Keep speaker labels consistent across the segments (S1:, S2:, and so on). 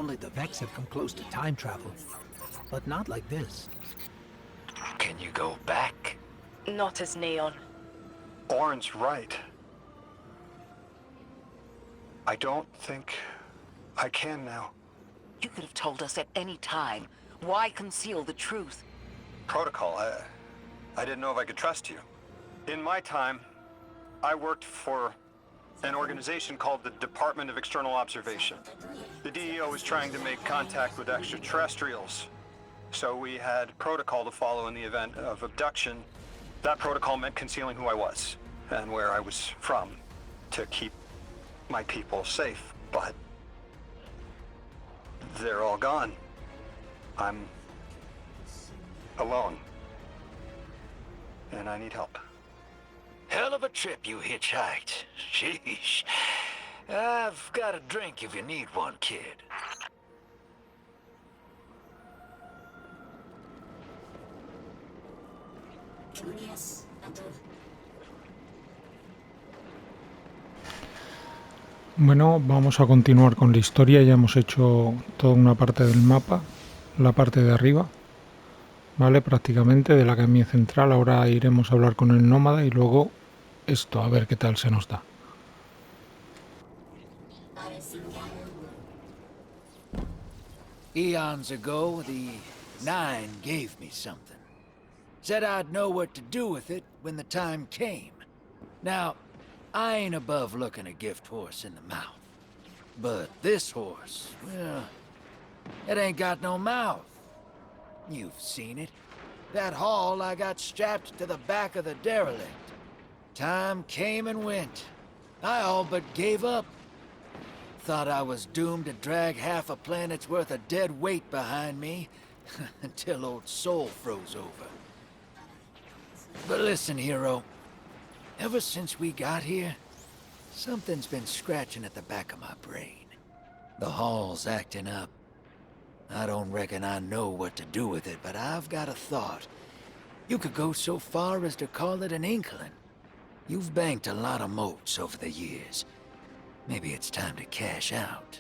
S1: Only the Vex have come close to time travel. But not like this.
S2: Can you go back?
S3: Not as Neon.
S4: Orin's right. I don't think I can now.
S5: You could have told us at any time. Why conceal the truth?
S4: Protocol, I didn't know if I could trust you. In my time, I worked for an organization called the Department of External Observation. The DEO was trying to make contact with extraterrestrials. So we had protocol to follow in the event of abduction. That protocol meant concealing who I was and where I was from to keep my people safe, but they're all gone. I'm alone. And I need help.
S2: Hell of a trip you hitchhiked. Sheesh. I've got a drink if you need one, kid.
S6: Bueno, vamos a continuar con la historia. Ya hemos hecho toda una parte del mapa, la parte de arriba, ¿vale? Prácticamente de la camilla central. Ahora iremos a hablar con el nómada y luego esto, a ver qué tal se nos da.
S1: Eons ago, the Nine gave me something. Said I'd know what to do with it when the time came. Now, I ain't above looking a gift horse in the mouth. But this horse, well, it ain't got no mouth. You've seen it. That haul I got strapped to the back of the derelict. Time came and went. I all but gave up. Thought I was doomed to drag half a planet's worth of dead weight behind me until old Soul froze over. But listen, hero. Ever since we got here, something's been scratching at the back of my brain. The hall's acting up. I don't reckon I know what to do with it, but I've got a thought. You could go so far as to call it an inkling. You've banked a lot of motes over the years. Maybe it's time to cash out.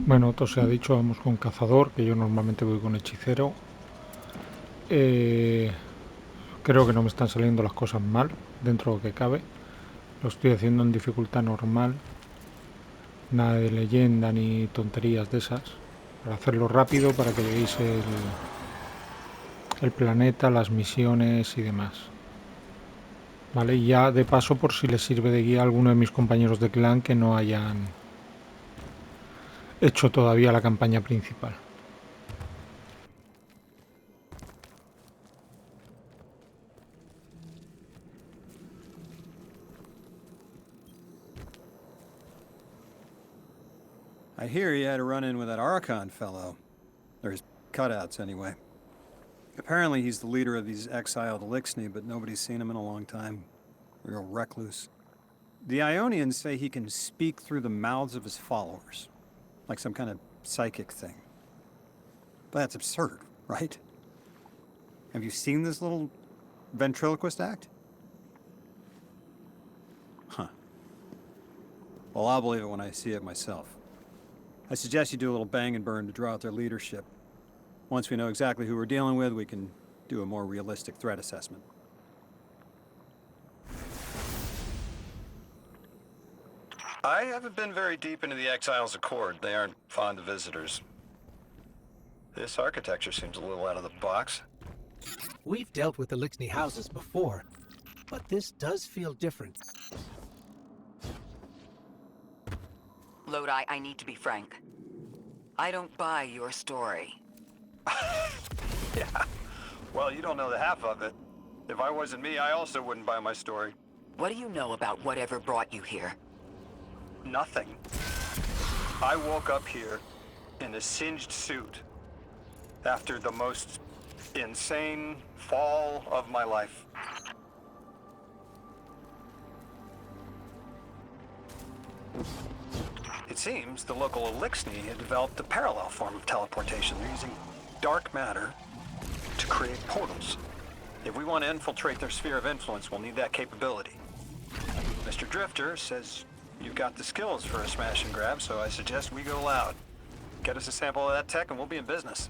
S6: Bueno, otro se ha dicho, vamos con cazador, que yo normalmente voy con hechicero. Creo que no me están saliendo las cosas mal, dentro de lo que cabe. Lo estoy haciendo en dificultad normal. Nada de leyenda ni tonterías de esas. Para hacerlo rápido, para que veáis el planeta, las misiones y demás. Vale, y ya de paso, por si les sirve de guía a alguno de mis compañeros de clan que no hayan hecho todavía la campaña principal.
S7: I hear you had a run-in with that Archon fellow. Or his cutouts, anyway. Apparently he's the leader of these exiled Elixni, but nobody's seen him in a long time. Real recluse. The Ionians say he can speak through the mouths of his followers. Like some kind of psychic thing. But that's absurd, right? Have you seen this little ventriloquist act? Well, I'll believe it when I see it myself. I suggest you do a little bang and burn to draw out their leadership. Once we know exactly who we're dealing with, we can do a more realistic threat assessment.
S4: I haven't been very deep into the Exiles Accord. They aren't fond of visitors. This architecture seems a little out of the box.
S3: We've dealt with the Lixney houses before, but this does feel different.
S5: Lodi, I need to be frank. I don't buy your story.
S4: Yeah. Well, you don't know the half of it. If I wasn't me, I also wouldn't buy my story.
S5: What do you know about whatever brought you here?
S4: Nothing. I woke up here in a singed suit after the most insane fall of my life. It seems the local Elixni had developed a parallel form of teleportation. They're using dark matter to create portals. If we want to infiltrate their sphere of influence, we'll need that capability. Mr. Drifter says you've got the skills for a smash and grab, so I suggest we go loud. Get us a sample of that tech and we'll be in business.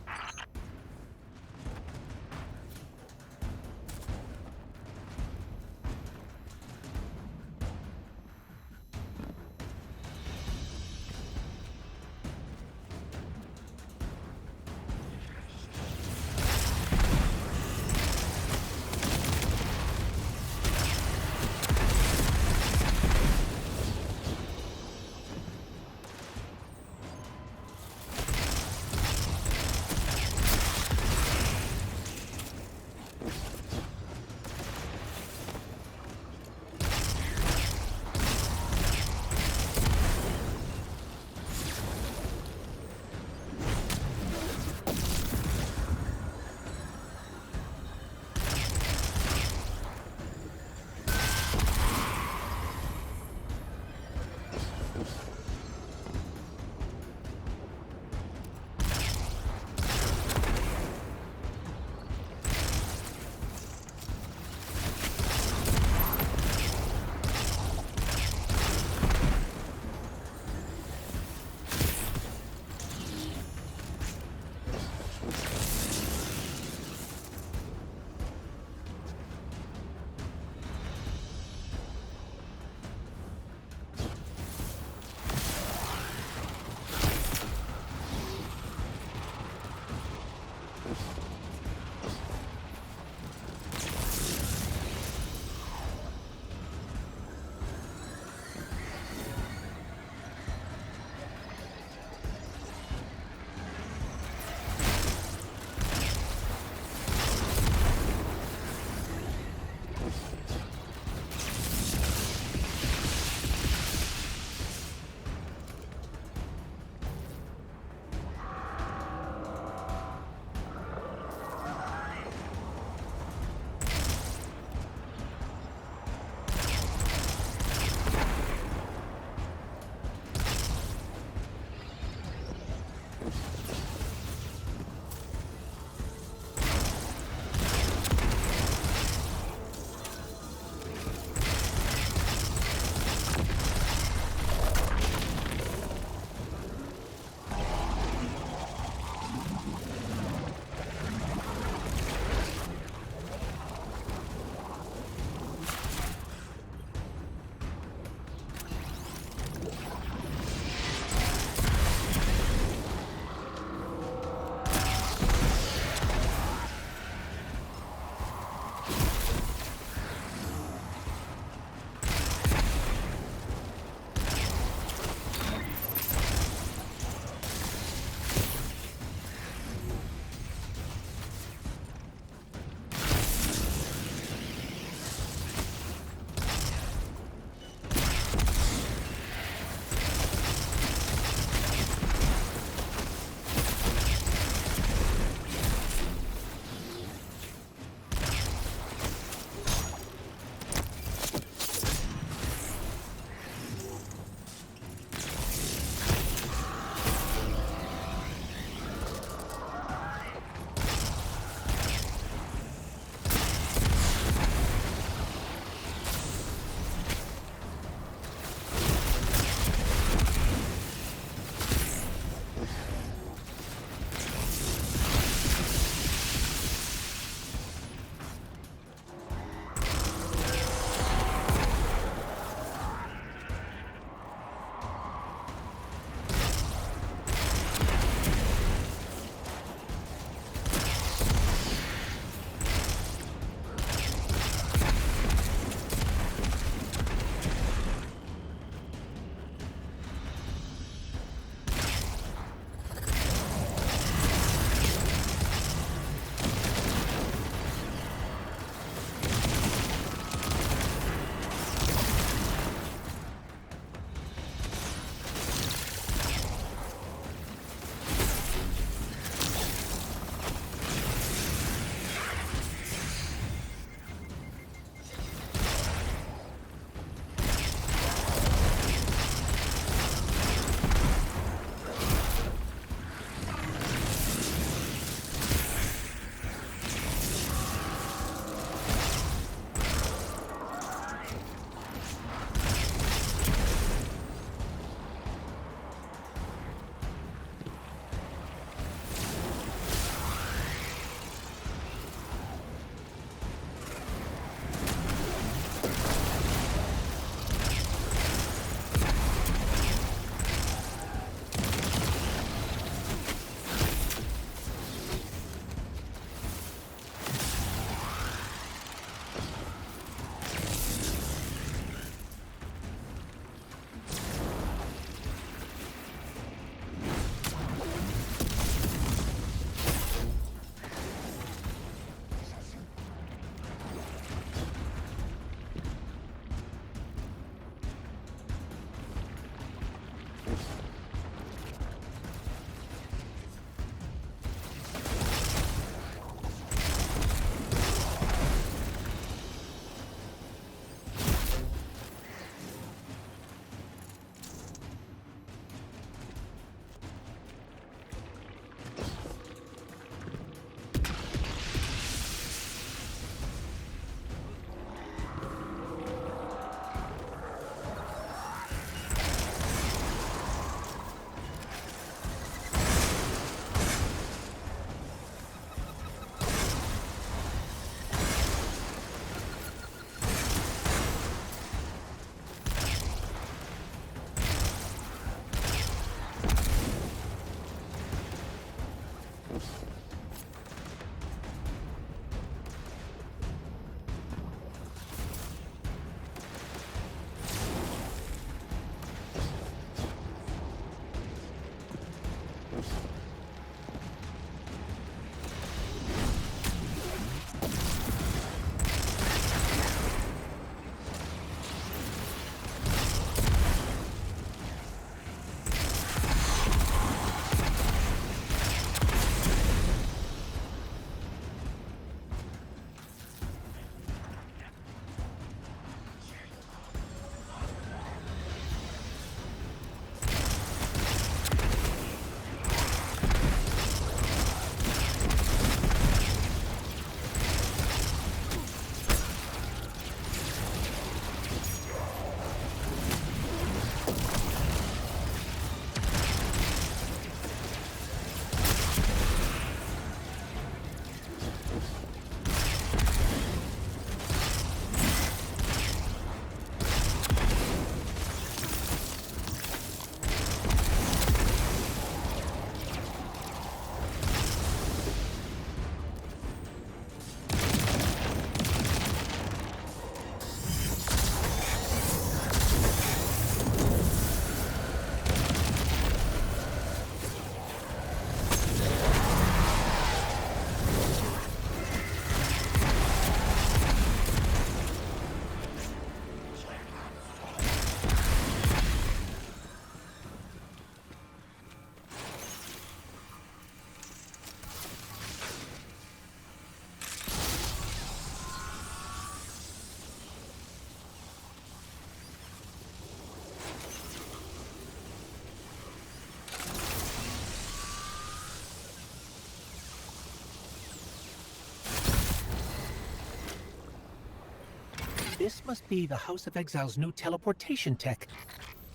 S3: This must be the House of Exile's new teleportation tech.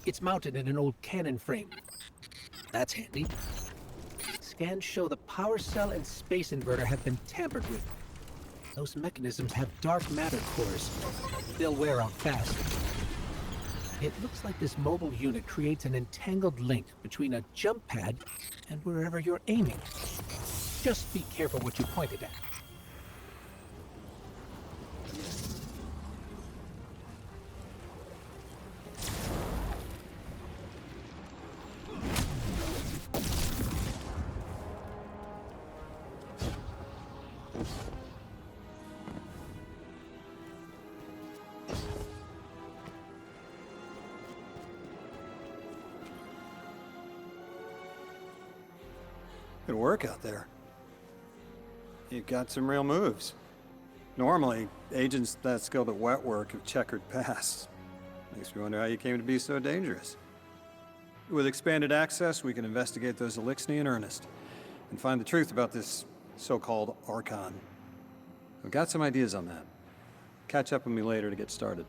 S3: It's mounted in an old cannon frame. That's handy. Scans show the power cell and space inverter have been tampered with. Those mechanisms have dark matter cores. They'll wear out fast. It looks like this mobile unit creates an entangled link between a jump pad and wherever you're aiming. Just be careful what you pointed at.
S7: Good work out there. You've got some real moves. Normally, agents that skilled at wet work have checkered pasts. Makes me wonder how you came to be so dangerous. With expanded access, we can investigate those Elixni in earnest and find the truth about this so-called Archon. I've got some ideas on that. Catch up with me later to get started.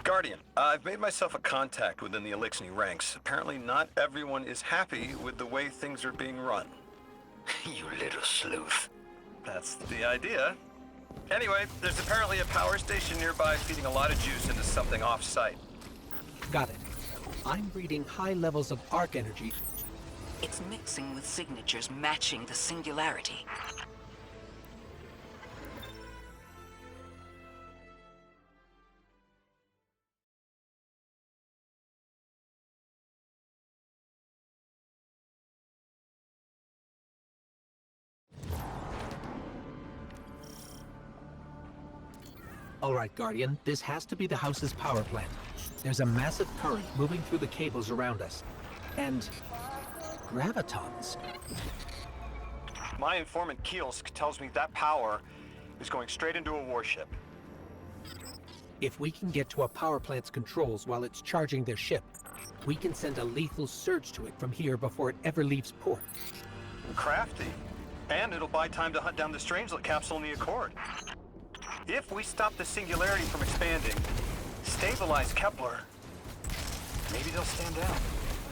S4: Guardian, I've made myself a contact within the Elixni ranks. Apparently not everyone is happy with the way things are being run.
S2: You little sleuth.
S4: That's the idea. Anyway, there's apparently a power station nearby feeding a lot of juice into something off-site.
S3: Got it. I'm reading high levels of arc energy.
S5: It's mixing with signatures matching the singularity.
S3: All right, Guardian, this has to be the house's power plant. There's a massive current moving through the cables around us. And gravitons.
S4: My informant Kielsk tells me that power is going straight into a warship.
S3: If we can get to a power plant's controls while it's charging their ship, we can send a lethal surge to it from here before it ever leaves port.
S4: Crafty. And it'll buy time to hunt down the Strangelet capsule in the Accord. If we stop the singularity from expanding, stabilize Kepler, maybe they'll stand down.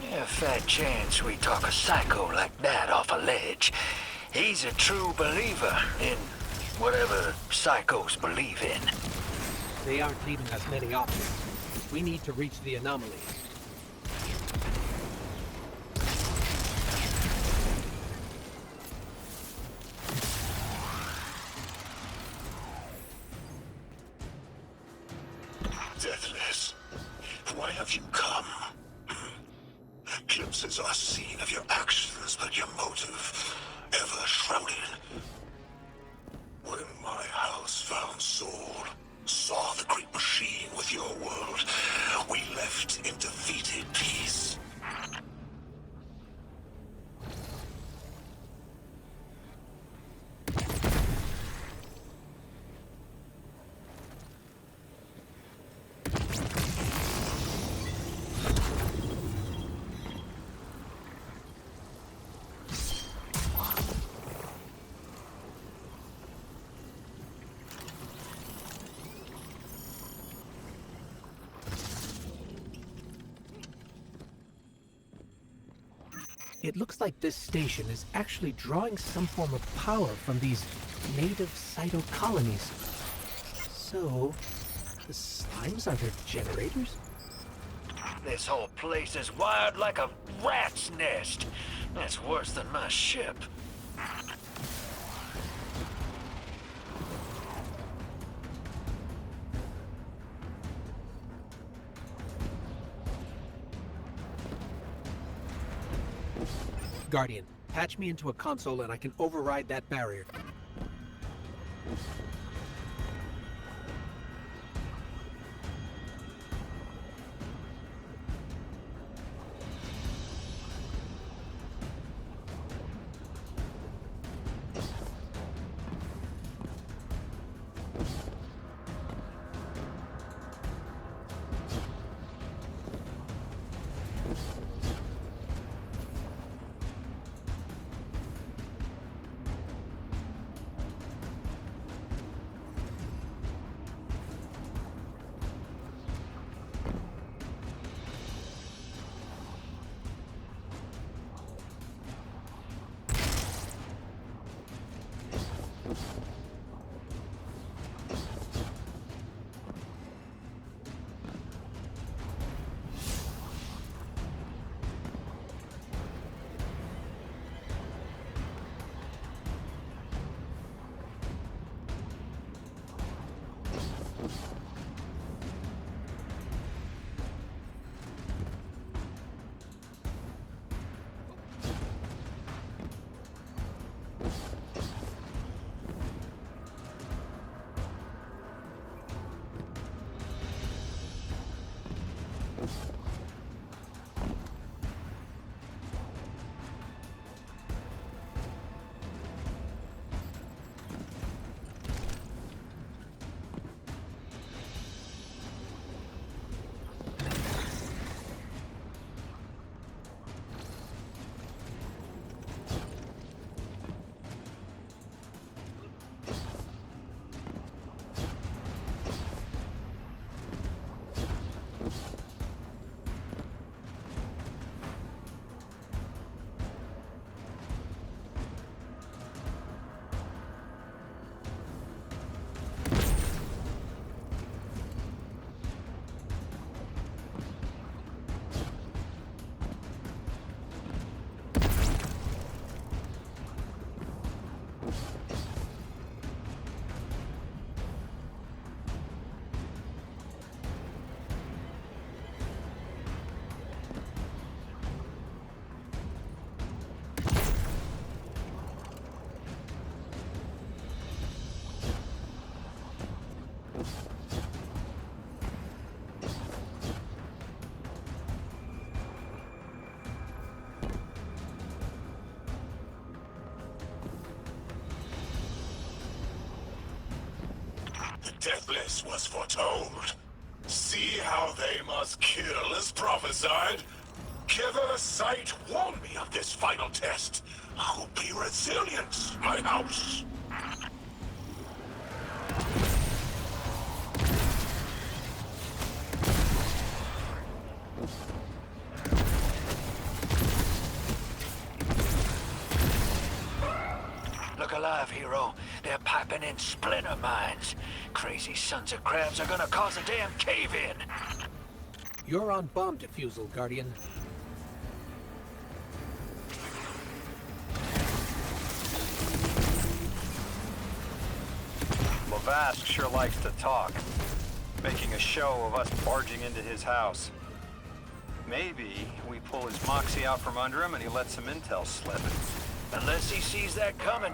S2: Yeah, fat chance we talk a psycho like that off a ledge. He's a true believer in whatever psychos believe in.
S3: They aren't leaving us many options. We need to reach the anomaly.
S8: Deathless, why have you come? Glimpses are seen of your actions, but your motive ever shrouded. When my house found Saul, saw the great machine with your world, we left in defeated peace.
S3: It looks like this station is actually drawing some form of power from these native cytocolonies. So, the slimes are their generators?
S2: This whole place is wired like a rat's nest. That's worse than my ship.
S3: Guardian, patch me into a console and I can override that barrier.
S8: The deathless was foretold. See how they must kill as prophesied? Kiver Sight warned me of this final test. I'll be resilient, my house.
S2: Look alive, hero. They're piping in splinter mines. Crazy sons of crabs are gonna cause a damn cave-in.
S3: You're on bomb defusal, Guardian.
S4: Lavask sure likes to talk, making a show of us barging into his house. Maybe we pull his moxie out from under him and he lets some intel slip.
S2: Unless he sees that coming.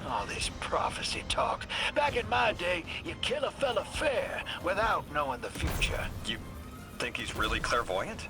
S2: All this prophecy talk. Back in my day, you kill a fella fair without knowing the future.
S4: You think he's really clairvoyant?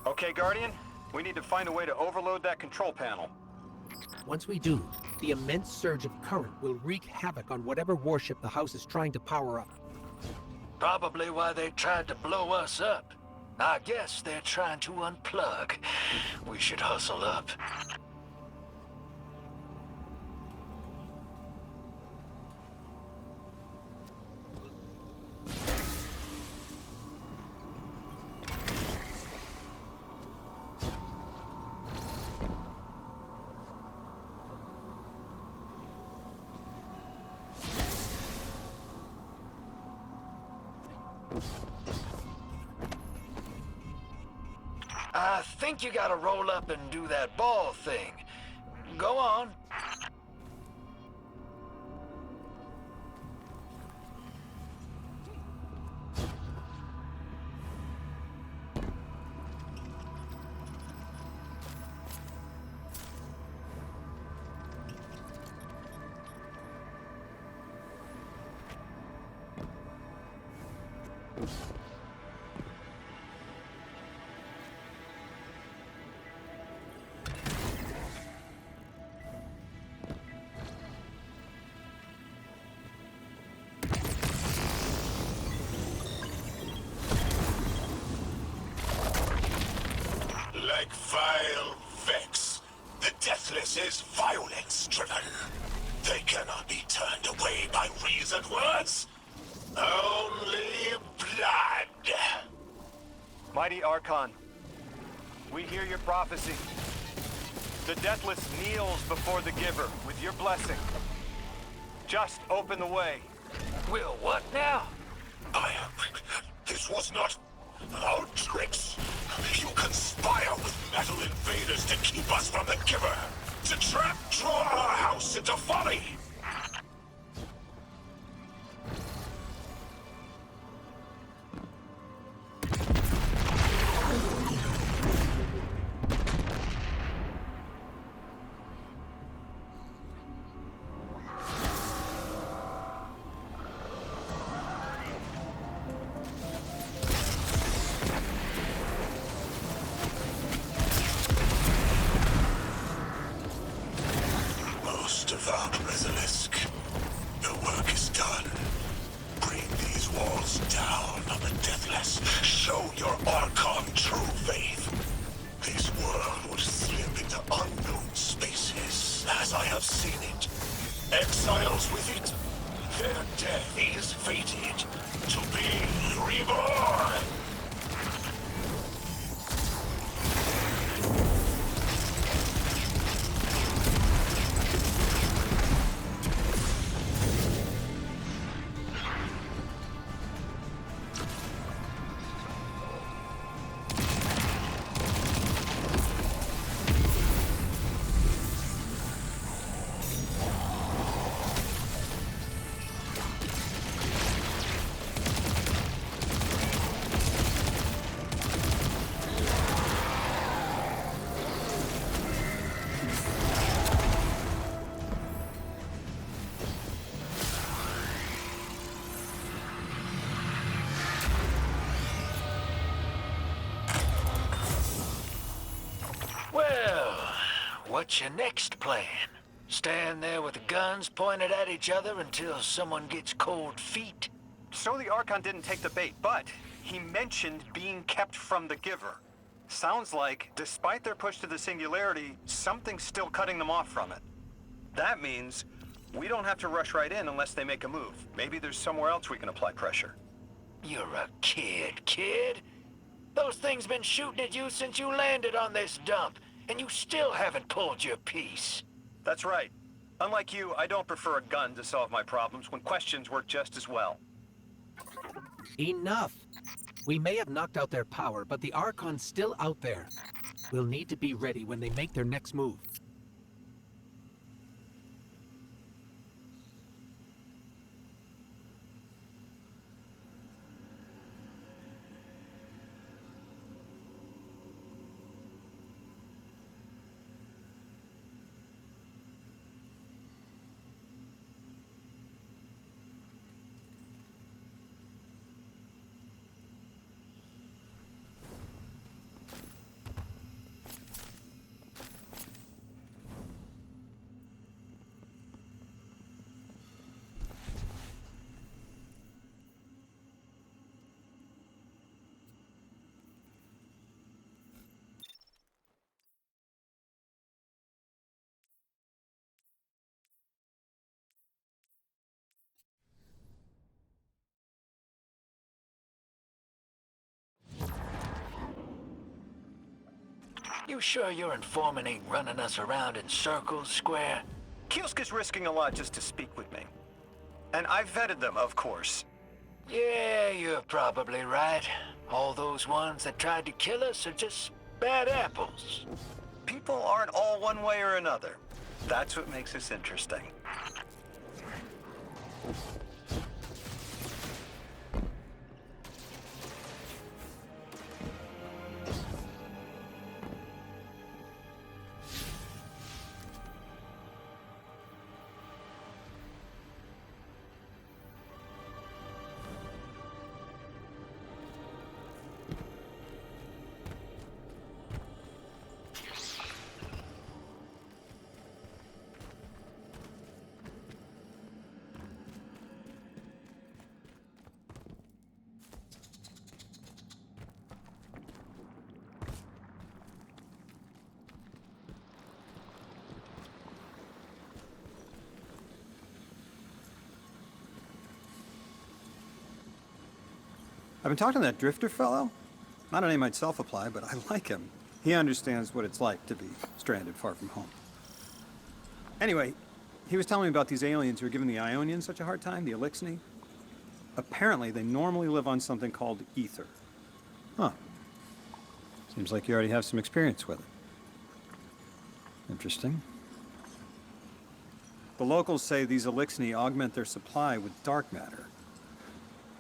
S4: Okay, Guardian, we need to find a way to overload that control panel.
S3: Once we do, the immense surge of current will wreak havoc on whatever warship the house is trying to power up.
S2: Probably why they tried to blow us up. I guess they're trying to unplug. We should hustle up. I think you gotta roll up and do that ball thing. Go on.
S8: Like vile Vex, the Deathless is violence-driven. They cannot be turned away by reasoned words. Only blood.
S4: Mighty Archon, we hear your prophecy. The Deathless kneels before the Giver with your blessing. Just open the way.
S2: Will what now?
S8: This was not our tricks. You conspire with metal invaders to keep us from the Giver. To draw our house into folly. Most devout Basilisk, the work is done. Bring these walls down on the Deathless. Show your Archon true faith. This world will slip into unknown spaces, as I have seen it. Exiles with it. Their death is fated to be reborn.
S2: Well, what's your next plan? Stand there with the guns pointed at each other until someone gets cold feet?
S4: So the Archon didn't take the bait, but he mentioned being kept from the Giver. Sounds like, despite their push to the Singularity, something's still cutting them off from it. That means we don't have to rush right in unless they make a move. Maybe there's somewhere else we can apply pressure.
S2: You're a kid. Those things been shooting at you since you landed on this dump, and you still haven't pulled your piece.
S4: That's right. Unlike you, I don't prefer a gun to solve my problems when questions work just as well.
S3: Enough! We may have knocked out their power, but the Archon's still out there. We'll need to be ready when they make their next move.
S2: You sure your informant ain't running us around in circles, Square?
S4: Kielska's risking a lot just to speak with me. And I've vetted them, of course.
S2: Yeah, you're probably right. All those ones that tried to kill us are just bad apples.
S4: People aren't all one way or another. That's what makes this interesting.
S7: I've been talking to that drifter fellow. Not a name I'd self-apply, but I like him. He understands what it's like to be stranded far from home. Anyway, he was telling me about these aliens who are giving the Ionians such a hard time, the Elixni. Apparently, they normally live on something called ether. Huh. Seems like you already have some experience with it. Interesting. The locals say these Elixni augment their supply with dark matter.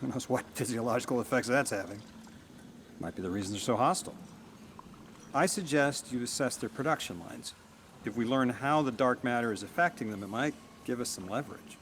S7: Who knows what physiological effects that's having? Might be the reason they're so hostile. I suggest you assess their production lines. If we learn how the dark matter is affecting them, it might give us some leverage.